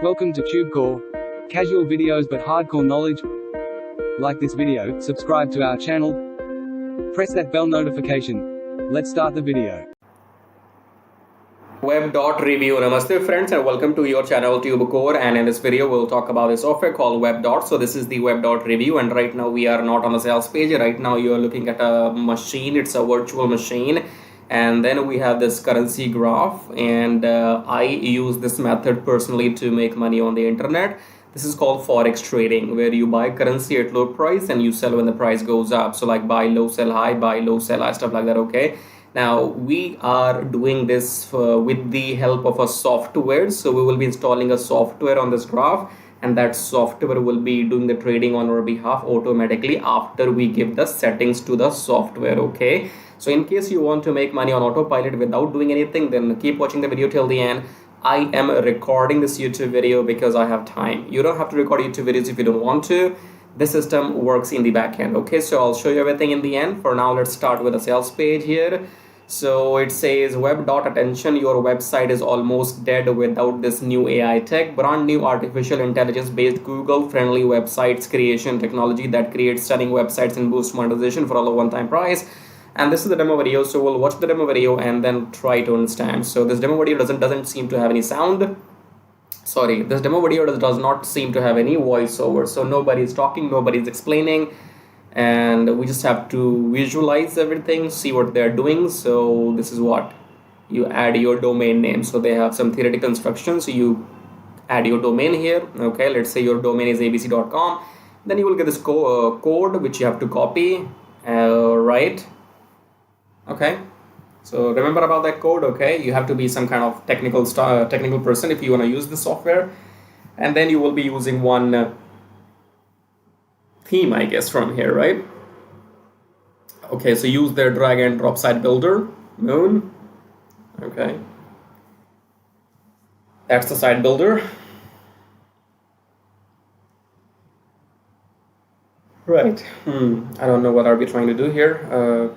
Welcome to TubeCore. Casual videos but hardcore knowledge. Like this video, subscribe to our channel, press that bell notification. Let's start the video. WebDot review. Namaste friends and welcome to your channel TubeCore, and in this video we'll talk about a software called WebDot. So this is the WebDot review, and right now we are not on the sales page. Right now you are looking at a machine. It's a virtual machine, and then we have this currency graph, and I use this method personally to make money on the internet. This is called forex trading, where you buy currency at low price and you sell when the price goes up. So like buy low, sell high, buy low, sell high, stuff like that. Okay, now we are doing this with the help of a software. So we will be installing a software on this graph, and that software will be doing the trading on our behalf automatically after we give the settings to the software. Okay, so in case you want to make money on autopilot without doing anything, then keep watching the video till the end. I am recording this YouTube video because I have time. You don't have to record YouTube videos if you don't want to. This system works in the back end. Okay, so I'll show you everything in the end. For now, let's start with a sales page here. So it says, WebDot attention, your website is almost dead without this new AI tech. Brand new artificial intelligence based Google friendly websites creation technology that creates stunning websites and boosts monetization for all a one-time price. And this is the demo video, so we'll watch the demo video and then try to understand. So this demo video doesn't seem to have any sound. Sorry, this demo video does not seem to have any voiceover. So nobody is talking, nobody is explaining, and we just have to visualize everything, see what they're doing. So this is what you add your domain name. So they have some theoretical instructions. So you add your domain here. Okay, let's say your domain is abc.com. Then you will get this code which you have to copy. Right. Okay, so remember about that code. Okay, you have to be some kind of technical person if you want to use this software, and then you will be using one theme, I guess, from here, right? Okay, so use their drag and drop site builder, Moon. Okay, that's the site builder. Right. I don't know what are we trying to do here.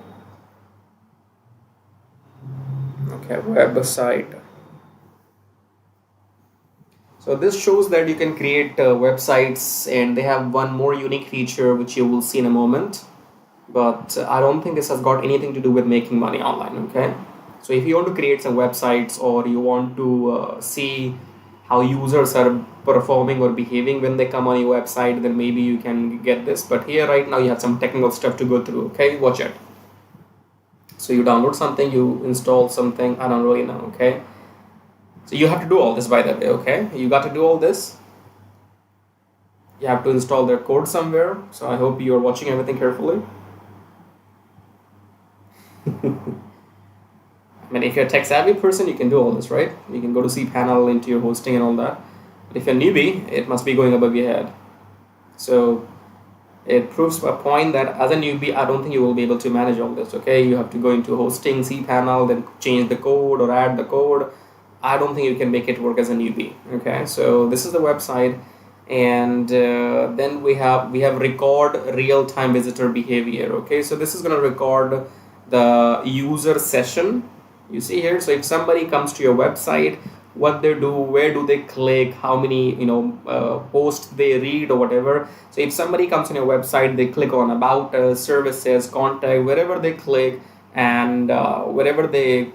Okay, website. So this shows that you can create websites, and they have one more unique feature which you will see in a moment, but I don't think this has got anything to do with making money online. Okay, so if you want to create some websites, or you want to see how users are performing or behaving when they come on your website, then maybe you can get this. But here right now you have some technical stuff to go through. Okay, watch it. So you download something, you install something, I don't really know. Okay, so you have to do all this, by the way. Okay, you got to do all this. You have to install their code somewhere. So I hope you're watching everything carefully. I mean, if you're a tech savvy person, you can do all this, right? You can go to cPanel into your hosting and all that. But if you're a newbie, it must be going above your head. So it proves a point that as a newbie, I don't think you will be able to manage all this. Okay, you have to go into hosting, cPanel, then change the code or add the code. I don't think you can make it work as a newbie. Okay, so this is the website, and then we have record real-time visitor behavior. Okay, so this is going to record the user session. You see here. So if somebody comes to your website, what they do, where do they click, how many posts they read or whatever. So if somebody comes on your website, they click on about us, services, contact, wherever they click, and wherever they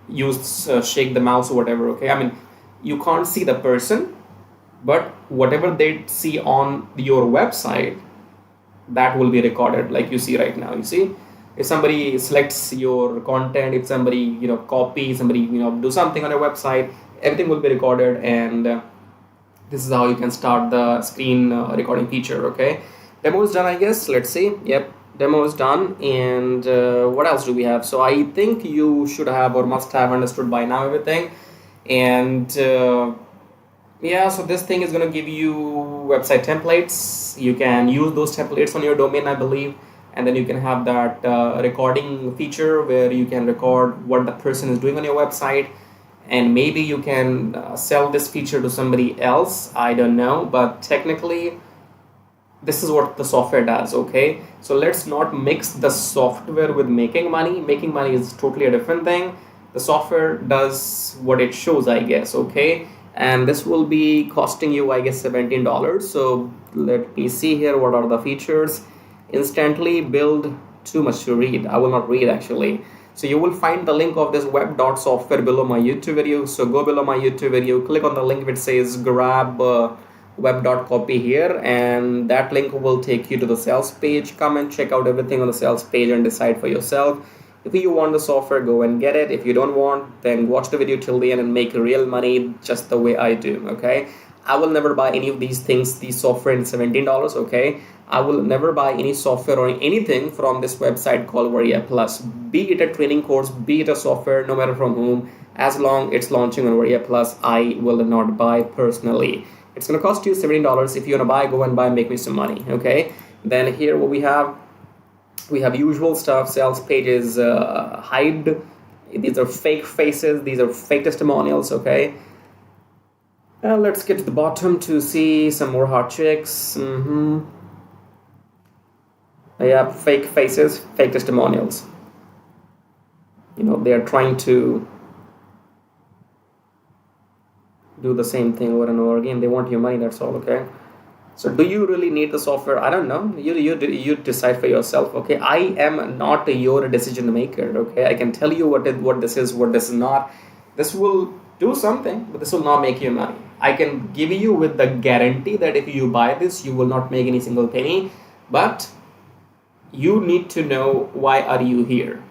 use shake the mouse or whatever. Okay, I mean, you can't see the person, but whatever they see on your website, that will be recorded, like you see right now. You see, if somebody selects your content, if somebody copy, somebody do something on your website, everything will be recorded, and this is how you can start the screen recording feature. Okay, demo is done, I guess. Let's see. Yep, demo is done. And what else do we have? So I think you should have or must have understood by now everything. And yeah, so this thing is going to give you website templates. You can use those templates on your domain, I believe. And then you can have that recording feature where you can record what the person is doing on your website. And maybe you can sell this feature to somebody else. I don't know. But technically, this is what the software does. Okay, so let's not mix the software with making money. Making money is totally a different thing. The software does what it shows, I guess. Okay, and this will be costing you, I guess, $17. So let me see here, what are the features. Instantly build, too much to read, I will not read actually. So you will find the link of this WebDot software below my YouTube video. So go below my YouTube video, click on the link which says grab WebDot copy here, and that link will take you to the sales page. Come and check out everything on the sales page and decide for yourself. If you want the software, go and get it. If you don't want, then watch the video till the end and make real money just the way I do, okay? I will never buy any of these things, these software in $17, okay? I will never buy any software or anything from this website called Varia Plus. Be it a training course, be it a software, no matter from whom, as long it's launching on Varia Plus, I will not buy personally. It's gonna cost you $17. If you wanna buy, go and buy, make me some money, okay? Then here what we have usual stuff, sales pages, hide. These are fake faces, these are fake testimonials, okay? Let's get to the bottom to see some more hot chicks. Yeah, fake faces, fake testimonials. You know, they are trying to do the same thing over and over again. They want your money, that's all, okay? So do you really need the software? I don't know. You decide for yourself, okay? I am not your decision maker, okay? I can tell you what this is, what this is not. This will do something, but this will not make you money. I can give you with the guarantee that if you buy this, you will not make any single penny, but you need to know why are you here.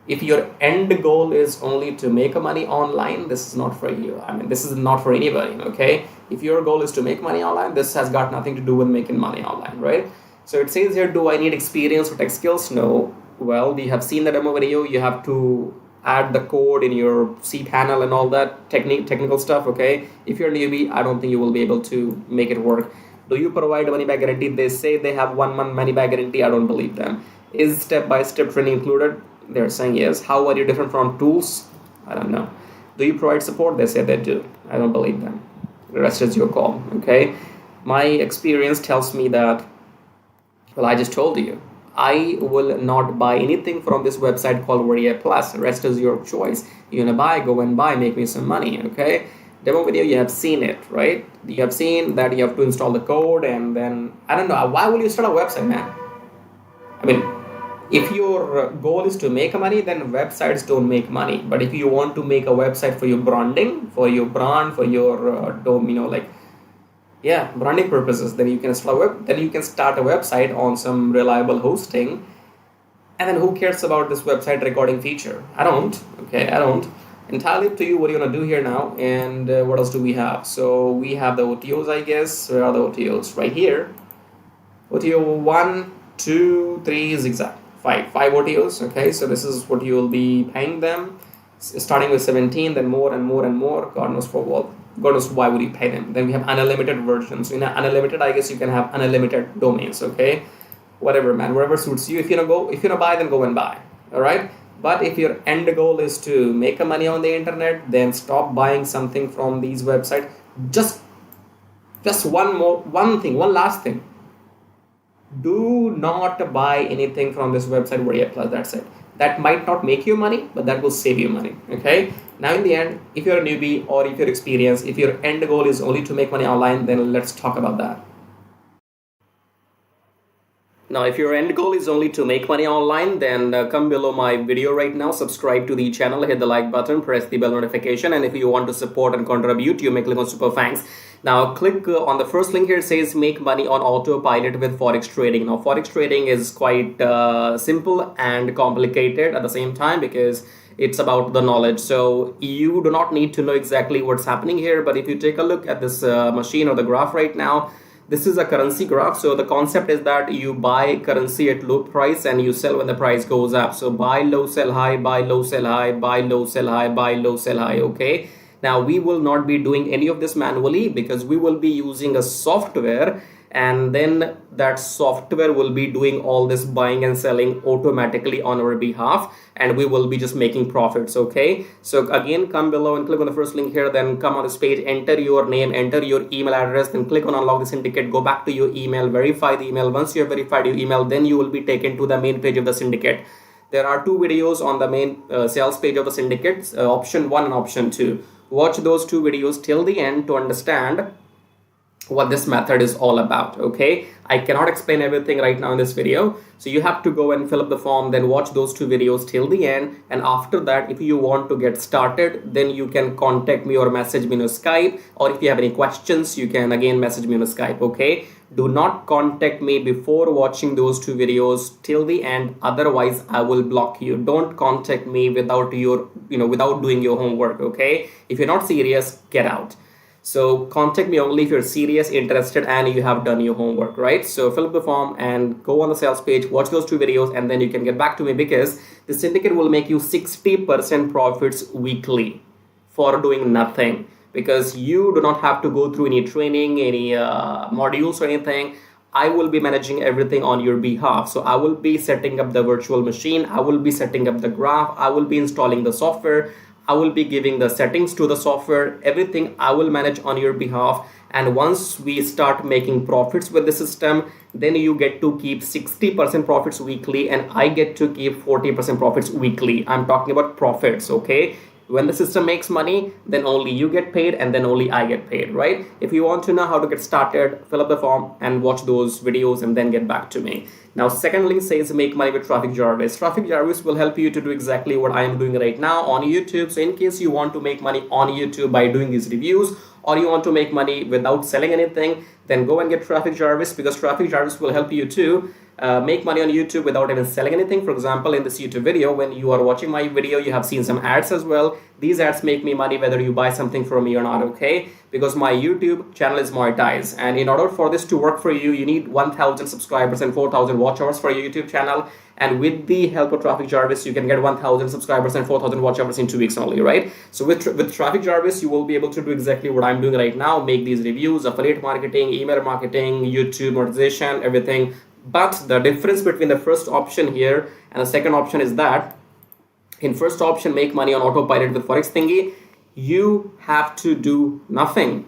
If your end goal is only to make money online, this is not for you. I mean, this is not for anybody, okay? If your goal is to make money online, this has got nothing to do with making money online, right? So it says here, do I need experience or tech skills? No. Well, we have seen the demo video. You have to add the code in your cPanel and all that technical stuff, okay? If you're a newbie, I don't think you will be able to make it work. Do you provide money back guarantee? They say they have 1 month money back guarantee. I don't believe them. Is step-by-step training included? They're saying yes. How are you different from tools? I don't know. Do you provide support? They say they do. I don't believe them. The rest is your call, okay? My experience tells me that, well, I just told you, I will not buy anything from this website called Varia Plus. The rest is your choice. You wanna buy, go and buy, make me some money, okay? Demo video, you have seen it, right? You have seen that you have to install the code, and then, I don't know, why will you start a website, man? I mean, if your goal is to make money, then websites don't make money. But if you want to make a website for your branding, for your brand, for your branding purposes, then you can start a website on some reliable hosting. And then who cares about this website recording feature? I don't. Okay, I don't. Entirely up to you what you want to do here now. And what else do we have? So we have the OTOs, I guess. Where are the OTOs? Right here. OTO 1, 2, 3, zigzag. 5 OTOs, okay? So this is what you will be paying them, starting with 17, then more and more and more. God knows for what. God knows why would you pay them. Then we have unlimited versions. So in unlimited, I guess you can have unlimited domains, okay? Whatever, man, whatever suits you. If you wanna buy, then go and buy, all right? But if your end goal is to make money on the internet, then stop buying something from these websites. Just one last thing. Do not buy anything from this website Varia Plus. That's it. That might not make you money, but that will save you money, okay? Now in the end, if you're a newbie or if you're experienced, if your end goal is only to make money online, then let's talk about that. Now, if your end goal is only to make money online, then come below my video right now, subscribe to the channel, hit the like button, press the bell notification, and if you want to support and contribute, you may click on super thanks. Now, click on the first link here. It says make money on autopilot with Forex trading. Now, Forex trading is quite simple and complicated at the same time because it's about the knowledge. So you do not need to know exactly what's happening here, but if you take a look at this machine or the graph right now, this is a currency graph. So the concept is that you buy currency at low price and you sell when the price goes up. So buy low, sell high, buy low, sell high, buy low, sell high, buy low, sell high, okay? Now we will not be doing any of this manually because we will be using a software, and then that software will be doing all this buying and selling automatically on our behalf, and we will be just making profits, okay? So again, come below and click on the first link here, then come on this page, enter your name, enter your email address, then click on unlock the syndicate, go back to your email, verify the email. Once you have verified your email, then you will be taken to the main page of the syndicate. There are two videos on the main sales page of the syndicate, option 1 and option 2. watch those 2 videos till the end to understand what this method is all about. Okay, I cannot explain everything right now in this video, so you have to go and fill up the form, then watch those 2 videos till the end, and after that, if you want to get started, then you can contact me or message me on Skype, or if you have any questions, you can again message me on Skype. Okay, do not contact me before watching those 2 videos till the end, otherwise I will block you. Don't contact me without without doing your homework. Okay, if you're not serious, get out. So contact me only if you're serious, interested, and you have done your homework, right? So fill up the form and go on the sales page, watch those 2 videos, and then you can get back to me, because the syndicate will make you 60% profits weekly for doing nothing, because you do not have to go through any training, any modules or anything. I will be managing everything on your behalf. So I will be setting up the virtual machine, I will be setting up the graph, I will be installing the software, I will be giving the settings to the software, everything I will manage on your behalf. And once we start making profits with the system, then you get to keep 60% profits weekly, and I get to keep 40% profits weekly. I'm talking about profits, okay? When the system makes money, then only you get paid, and then only I get paid, right? If you want to know how to get started, fill up the form and watch those videos and then get back to me. Now, second link says make money with Traffic Jarvis. Traffic Jarvis will help you to do exactly what I am doing right now on YouTube. So in case you want to make money on YouTube by doing these reviews, or you want to make money without selling anything, then go and get Traffic Jarvis, because Traffic Jarvis will help you to make money on YouTube without even selling anything. For example, in this YouTube video, when you are watching my video, you have seen some ads as well. These ads make me money whether you buy something from me or not, okay? Because my YouTube channel is monetized, and in order for this to work for you, you need 1,000 subscribers and 4,000 watch hours for your YouTube channel. And with the help of Traffic Jarvis, you can get 1,000 subscribers and 4,000 watch hours in 2 weeks only, right? So with Traffic Jarvis, you will be able to do exactly what I'm doing right now, make these reviews, affiliate marketing, email marketing, YouTube monetization, everything. But the difference between the first option here and the second option is that in first option, make money on autopilot with Forex thingy, you have to do nothing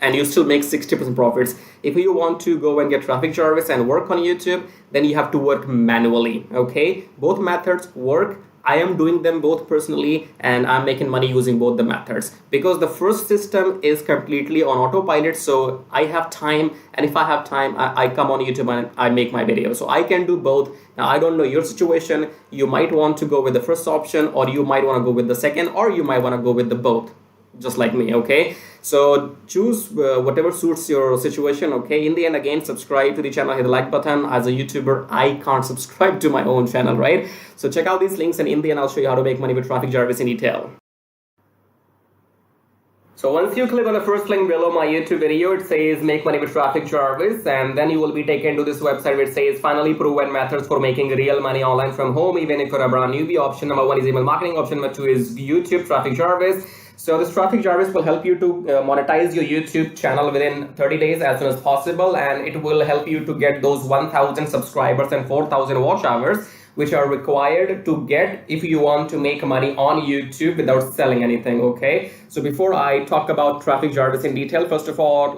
and you still make 60% profits. If you want to go and get Traffic Jarvis and work on YouTube, then you have to work manually, okay? Both methods work. I am doing them both personally, and I'm making money using both the methods, because the first system is completely on autopilot. So I have time, and if I have time, I come on YouTube and I make my video. So I can do both. Now, I don't know your situation. You might want to go with the first option, or you might want to go with the second, or you might want to go with the both, just like me, okay? So choose whatever suits your situation, okay? In the end, again, subscribe to the channel, hit the like button. As a YouTuber, I can't subscribe to my own channel, right? So check out these links, and in the end, I'll show you how to make money with Traffic Jarvis in detail. So once you click on the first link below my YouTube video, it says make money with Traffic Jarvis, and then you will be taken to this website which says finally proven methods for making real money online from home, even if you're a brand newbie. Option number 1 is email marketing. Option number 2 is YouTube Traffic Jarvis. So this Traffic Jarvis will help you to monetize your YouTube channel within 30 days as soon as possible, and it will help you to get those 1,000 subscribers and 4,000 watch hours, which are required to get if you want to make money on YouTube without selling anything, okay? So before I talk about Traffic Jarvis in detail, first of all,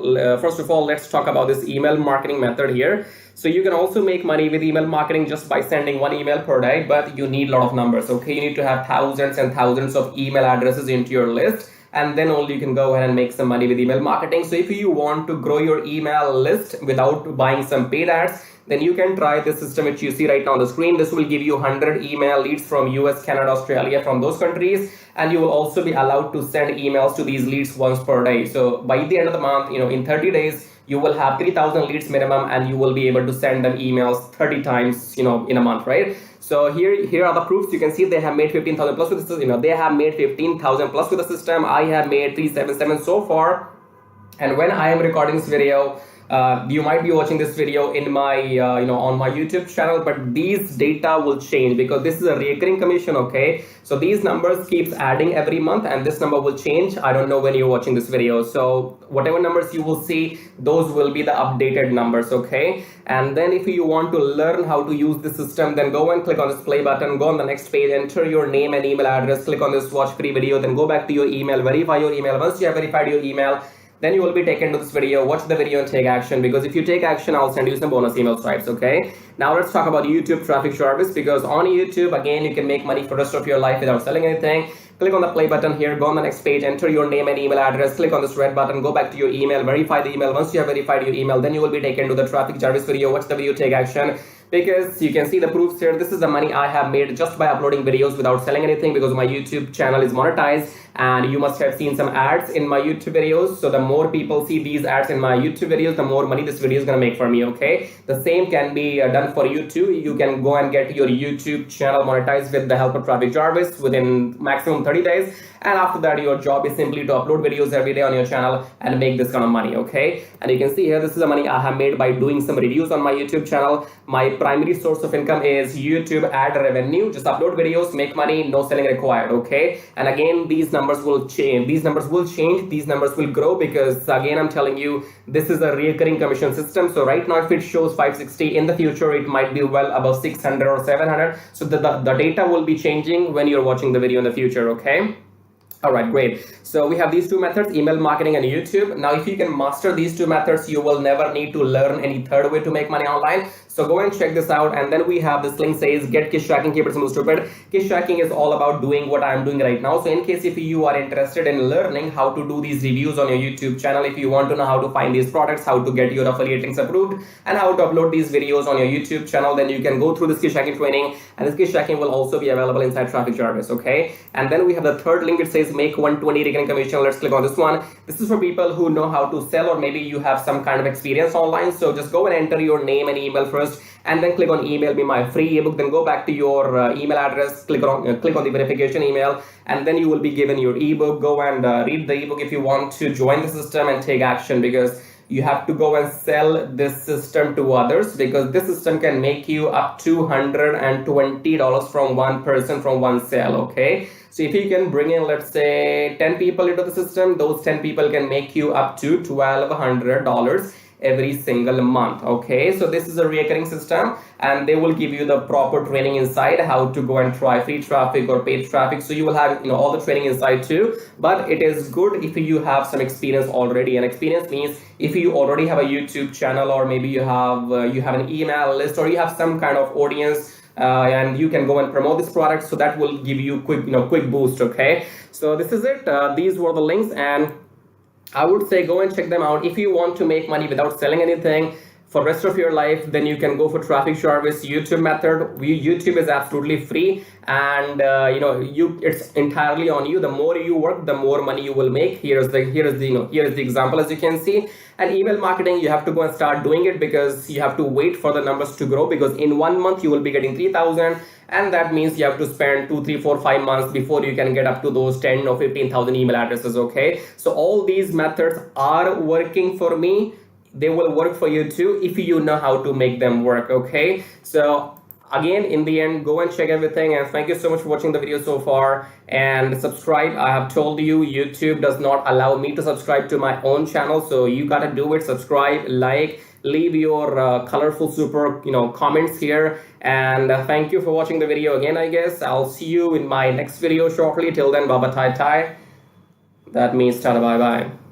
let's talk about this email marketing method here. So you can also make money with email marketing just by sending 1 email per day, but you need a lot of numbers, okay? You need to have thousands and thousands of email addresses into your list, and then only you can go ahead and make some money with email marketing. So if you want to grow your email list without buying some paid ads, then you can try this system which you see right now on the screen. This will give you 100 email leads from US, Canada, Australia, from those countries, and you will also be allowed to send emails to these leads once per day. So by the end of the month, in 30 days, you will have 3,000 leads minimum, and you will be able to send them emails 30 times, in a month, right? So here are the proofs. You can see they have made 15,000 plus with the system. They have made 15,000 plus with the system. I have made 377 so far, and when I am recording this video, you might be watching this video in my on my YouTube channel, but these data will change because this is a recurring commission, okay? So these numbers keeps adding every month, and this number will change. I don't know when you're watching this video, so whatever numbers you will see, those will be the updated numbers, okay? And then if you want to learn how to use the system, then go and click on this play button, go on the next page, enter your name and email address, click on this watch free video, then go back to your email, verify your email. Once you have verified your email, then you will be taken to this video. Watch the video and take action, because if you take action, I'll send you some bonus email stripes, okay? Now let's talk about YouTube Traffic Jarvis, because on YouTube, again, you can make money for the rest of your life without selling anything. click on the play button here, go on the next page, enter your name and email address, click on this red button, go back to your email, verify the email. Once you have verified your email, then you will be taken to the traffic Jarvis video. Watch the video, take action, because you can see the proofs here. This is the money I have made just by uploading videos without selling anything, because my YouTube channel is monetized, and you must have seen some ads in my YouTube videos. So the more people see these ads in my YouTube videos, the more money this video is gonna make for me. Okay, the same can be done for you too. You can go and get your YouTube channel monetized with the help of traffic Jarvis within maximum 30 days, and after that your job is simply to upload videos every day on your channel and make this kind of money. Okay, and you can see here, this is the money I have made by doing some reviews on my YouTube channel. My primary source of income is YouTube ad revenue. Just upload videos, make money, no selling required. Okay, and again, these numbers will change. These numbers will grow, because again, I'm telling you, this is a recurring commission system. So right now, if it shows 560, in the future it might be well above 600 or 700. So the data will be changing when you're watching the video in the future. Okay. All right, great. So we have these two methods, email marketing and YouTube. Now, if you can master these two methods, you will never need to learn any third way to make money online. So go and check this out. And then we have this link says, get Kiss Tracking, keep it simple, stupid. Kiss Tracking is all about doing what I'm doing right now. So in case if you are interested in learning how to do these reviews on your YouTube channel, if you want to know how to find these products, how to get your affiliate links approved, and how to upload these videos on your YouTube channel, then you can go through this Kiss Tracking training. And this Kiss Tracking will also be available inside Traffic Jarvis. Okay. And then we have the third link. It says make 120 recurring commission. Let's click on this one. This is for people who know how to sell, or maybe you have some kind of experience online. So just go and enter your name and email first, and then click on email me my free ebook. Then go back to your email address, click on the verification email, and then you will be given your ebook. Go and read the ebook if you want to join the system and take action, because you have to go and sell this system to others, because this system can make you up to $120 from one person, from one sale. Okay, so if you can bring in, let's say 10 people into the system, those 10 people can make you up to $1,200 every single month. Okay, so this is a recurring system, and they will give you the proper training inside how to go and try free traffic or paid traffic. So you will have all the training inside too. But it is good if you have some experience already, and experience means if you already have a YouTube channel, or maybe you have an email list, or you have some kind of audience, and you can go and promote this product. So that will give you quick boost. Okay, so this is it. These were the links, and I would say go and check them out. If you want to make money without selling anything for rest of your life, then you can go for Traffic Jarvis YouTube method. YouTube is absolutely free, and it's entirely on you. The more you work, the more money you will make. Here is the example, as you can see. And email marketing, you have to go and start doing it, because you have to wait for the numbers to grow, because in 1 month you will be getting 3,000, and that means you have to spend 2, 3, 4, 5 months before you can get up to those 10 or 15,000 email addresses. Okay, so all these methods are working for me. They will work for you too if you know how to make them work. Okay, so again, in the end, go and check everything, and thank you so much for watching the video so far, and subscribe. I have told you, YouTube does not allow me to subscribe to my own channel, so you gotta do it. Subscribe, like, leave your colorful super comments here, and thank you for watching the video again. I guess I'll see you in my next video shortly. Till then, baba tai tai. That means tada bye bye.